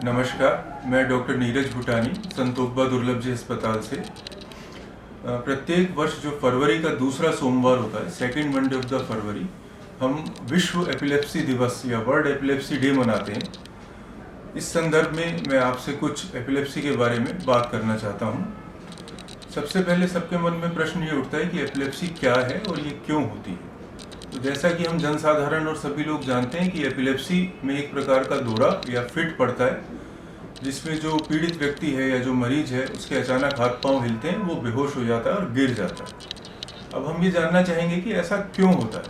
नमस्कार, मैं डॉक्टर नीरज भूटानी संतोखबा दुर्लभ जी अस्पताल से। प्रत्येक वर्ष जो फरवरी का दूसरा सोमवार होता है, सेकेंड मंडे ऑफ द फरवरी, हम विश्व एपिलेप्सी दिवस या वर्ल्ड एपिलेप्सी डे मनाते हैं। इस संदर्भ में मैं आपसे कुछ एपिलेप्सी के बारे में बात करना चाहता हूँ। सबसे पहले सबके मन में प्रश्न ये उठता है कि एपिलेप्सी क्या है और ये क्यों होती है। तो जैसा कि हम जनसाधारण और सभी लोग जानते हैं कि एपिलेप्सी में एक प्रकार का दौरा या फिट पड़ता है, जिसमें जो पीड़ित व्यक्ति है या जो मरीज है उसके अचानक हाथ पांव हिलते हैं, वो बेहोश हो जाता है और गिर जाता है। अब हम ये जानना चाहेंगे कि ऐसा क्यों होता है।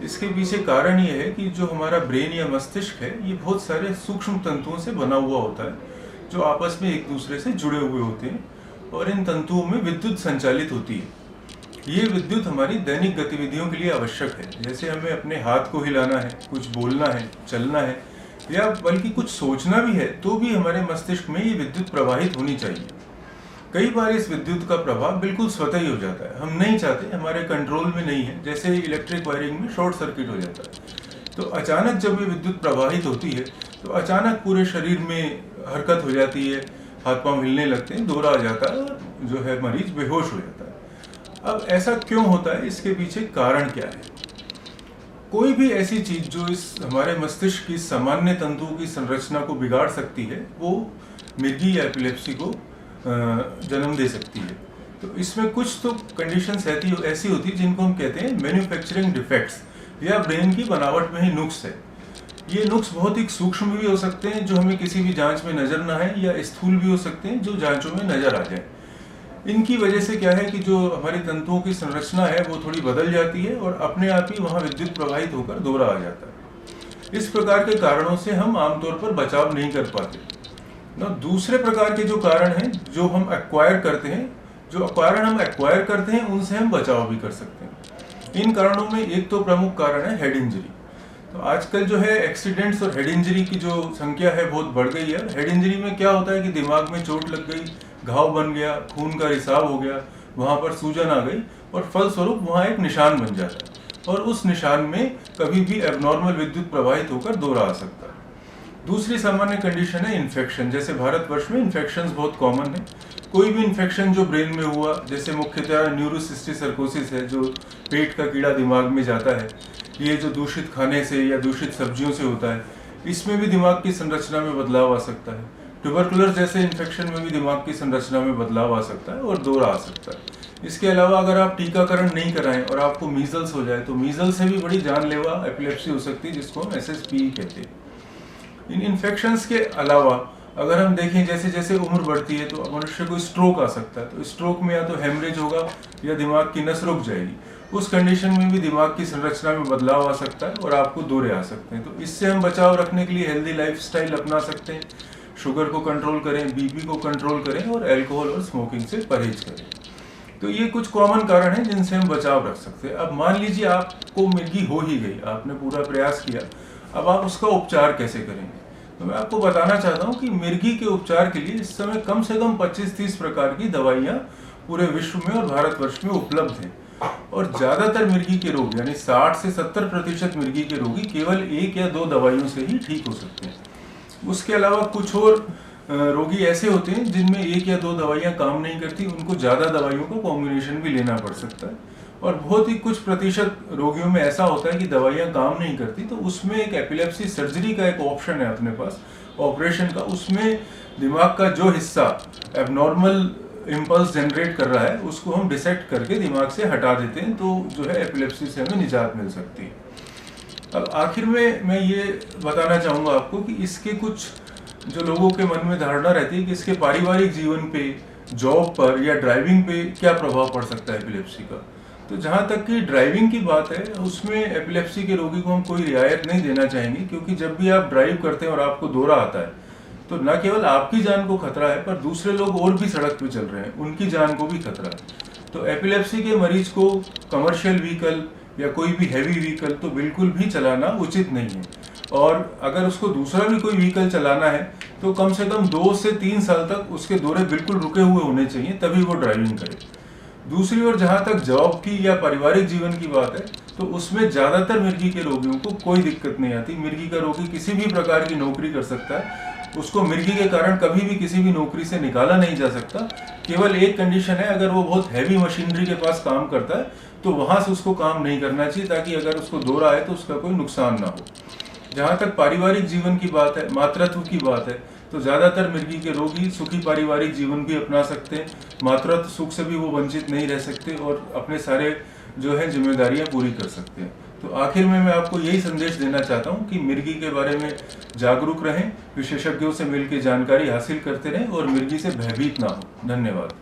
इसके पीछे कारण ये है कि जो हमारा ब्रेन या मस्तिष्क है, ये बहुत सारे सूक्ष्म तंतुओं से बना हुआ होता है, जो आपस में एक दूसरे से जुड़े हुए होते हैं और इन तंतुओं में विद्युत संचालित होती है। ये विद्युत हमारी दैनिक गतिविधियों के लिए आवश्यक है। जैसे हमें अपने हाथ को हिलाना है, कुछ बोलना है, चलना है या बल्कि कुछ सोचना भी है, तो भी हमारे मस्तिष्क में ये विद्युत प्रवाहित होनी चाहिए। कई बार इस विद्युत का प्रभाव बिल्कुल स्वतः ही हो जाता है, हम नहीं चाहते, हमारे कंट्रोल में नहीं है। जैसे इलेक्ट्रिक वायरिंग में शॉर्ट सर्किट हो जाता है, तो अचानक जब ये विद्युत प्रवाहित होती है तो अचानक पूरे शरीर में हरकत हो जाती है, हाथ पांव हिलने लगते हैं, दौरा आ जाता है और जो है मरीज बेहोश हो जाता है। अब ऐसा क्यों होता है, इसके पीछे कारण क्या है। कोई भी ऐसी चीज जो इस हमारे मस्तिष्क की सामान्य तंतुओं की संरचना को बिगाड़ सकती है, वो मिर्गी या एपिलेप्सी को जन्म दे सकती है। तो इसमें कुछ तो कंडीशंस ऐसी होती है जिनको हम कहते हैं मैन्युफैक्चरिंग डिफेक्ट्स या ब्रेन की बनावट में ही नुक्स है। ये नुक्स बहुत ही सूक्ष्म भी हो सकते हैं, जो हमें किसी भी जांच में नजर ना आए, या स्थूल भी हो सकते हैं, जो जांचों में नजर आ जाए। इनकी वजह से क्या है कि जो हमारी तंतुओं की संरचना है वो थोड़ी बदल जाती है और अपने आप ही वहाँ विद्युत प्रवाहित होकर दौरा आ जाता है। इस प्रकार के कारणों से हम आमतौर पर बचाव नहीं कर पाते ना। दूसरे प्रकार के जो कारण हैं जो हम एक्वायर करते हैं, उनसे हम बचाव भी कर सकते हैं। इन कारणों में एक तो प्रमुख कारण है हेड इंजरी। तो आजकल जो है एक्सीडेंट्स और हेड इंजरी की जो संख्या है बहुत बढ़ गई है। हेड इंजरी में क्या होता है कि दिमाग में चोट लग गई, घाव बन गया, खून का रिसाव हो गया, वहां पर सूजन आ गई और फलस्वरूप वहां एक निशान बन जाता है और उस निशान में कभी भी एबनॉर्मल विद्युत प्रवाहित होकर दौरा आ सकता है। दूसरी सामान्य कंडीशन है इन्फेक्शन। जैसे भारतवर्ष में इन्फेक्शन बहुत कॉमन है। कोई भी इन्फेक्शन जो ब्रेन में हुआ, जैसे मुख्यतः न्यूरोसिस्टिक सर्कोसिस है, जो पेट का कीड़ा दिमाग में जाता है, ये जो दूषित खाने से या दूषित सब्जियों से होता है, इसमें भी दिमाग की संरचना में बदलाव आ सकता है। ट्यूबरकुलर जैसे इन्फेक्शन में भी दिमाग की संरचना में बदलाव आ सकता है और दौरा आ सकता है। इसके अलावा अगर आप टीकाकरण नहीं कराएं और आपको मीजल्स हो जाए, तो मीजल्स से भी बड़ी जानलेवा एपिलेप्सी हो सकती है, जिसको हम SSPE कहते हैं। इन इन्फेक्शंस के अलावा अगर हम देखें, जैसे जैसे उम्र बढ़ती है तो मनुष्य को स्ट्रोक आ सकता है। तो स्ट्रोक में या तो हेमरेज होगा या दिमाग की नस रुक जाएगी। उस कंडीशन में भी दिमाग की संरचना में बदलाव आ सकता है और आपको दौरे आ सकते हैं। तो इससे हम बचाव रखने के लिए हेल्दी लाइफस्टाइल अपना सकते हैं। शुगर को कंट्रोल करें, बीपी को कंट्रोल करें और अल्कोहल और स्मोकिंग से परहेज करें। तो ये कुछ कॉमन कारण हैं जिनसे हम बचाव रख सकते हैं। अब मान लीजिए आपको मिर्गी हो ही गई, आपने पूरा प्रयास किया, अब आप उसका उपचार कैसे करेंगे। तो मैं आपको बताना चाहता हूँ कि मिर्गी के उपचार के लिए इस समय कम से कम 25-30 प्रकार की दवाइयाँ पूरे विश्व में और भारतवर्ष में उपलब्ध हैं। और ज्यादातर मिर्गी के रोग, यानी 60 से 70% मिर्गी के रोगी केवल 1 या 2 दवाइयों से ही ठीक हो सकते हैं। उसके अलावा कुछ और रोगी ऐसे होते हैं जिनमें 1 या 2 दवाइयां काम नहीं करती, उनको ज़्यादा दवाइयों का कॉम्बिनेशन भी लेना पड़ सकता है। और बहुत ही कुछ प्रतिशत रोगियों में ऐसा होता है कि दवाइयां काम नहीं करती, तो उसमें एक एपिलेप्सी सर्जरी का एक ऑप्शन है अपने पास, ऑपरेशन का। उसमें दिमाग का जो हिस्सा एबनॉर्मल इम्पल्स जनरेट कर रहा है, उसको हम डिसेक्ट करके दिमाग से हटा देते हैं, तो जो है एपिलेप्सी से हमें निजात मिल सकती है। अब आखिर में मैं ये बताना चाहूँगा आपको कि इसके कुछ जो लोगों के मन में धारणा रहती है कि इसके पारिवारिक जीवन पे, जॉब पर या ड्राइविंग पे क्या प्रभाव पड़ सकता है एपिलेप्सी का। तो जहाँ तक कि ड्राइविंग की बात है, उसमें एपिलेप्सी के रोगी को हम कोई रियायत नहीं देना चाहेंगे, क्योंकि जब भी आप ड्राइव करते हैं और आपको दौरा आता है, तो न केवल आपकी जान को खतरा है, पर दूसरे लोग और भी सड़क पे चल रहे हैं, उनकी जान को भी खतरा है। तो एपिलेप्सी के मरीज को कमर्शियल व्हीकल या कोई भी हैवी व्हीकल तो बिल्कुल भी चलाना उचित नहीं है। और अगर उसको दूसरा भी कोई व्हीकल चलाना है तो कम से कम 2 से 3 साल तक उसके दौरे बिल्कुल रुके हुए होने चाहिए, तभी वो ड्राइविंग करे। दूसरी ओर जहाँ तक जॉब की या पारिवारिक जीवन की बात है, तो उसमें ज़्यादातर मिर्गी के रोगियों को कोई दिक्कत नहीं आती। मिर्गी का रोगी किसी भी प्रकार की नौकरी कर सकता है, उसको मिर्गी के कारण कभी भी किसी भी नौकरी से निकाला नहीं जा सकता। केवल एक कंडीशन है, अगर वो बहुत हैवी मशीनरी के पास काम करता है तो वहां से उसको काम नहीं करना चाहिए, ताकि अगर उसको दौरा है तो उसका कोई नुकसान ना हो। जहाँ तक पारिवारिक जीवन की बात है, मातृत्व की बात है, तो ज़्यादातर मिर्गी के रोगी सुखी पारिवारिक जीवन भी अपना सकते हैं, मातृत्व सुख से भी वो वंचित नहीं रह सकते और अपने सारे जो है जिम्मेदारियां पूरी कर सकते हैं। तो आखिर में मैं आपको यही संदेश देना चाहता हूं कि मिर्गी के बारे में जागरूक रहें, विशेषज्ञों से मिलकर जानकारी हासिल करते रहें और मिर्गी से भयभीत ना हो। धन्यवाद।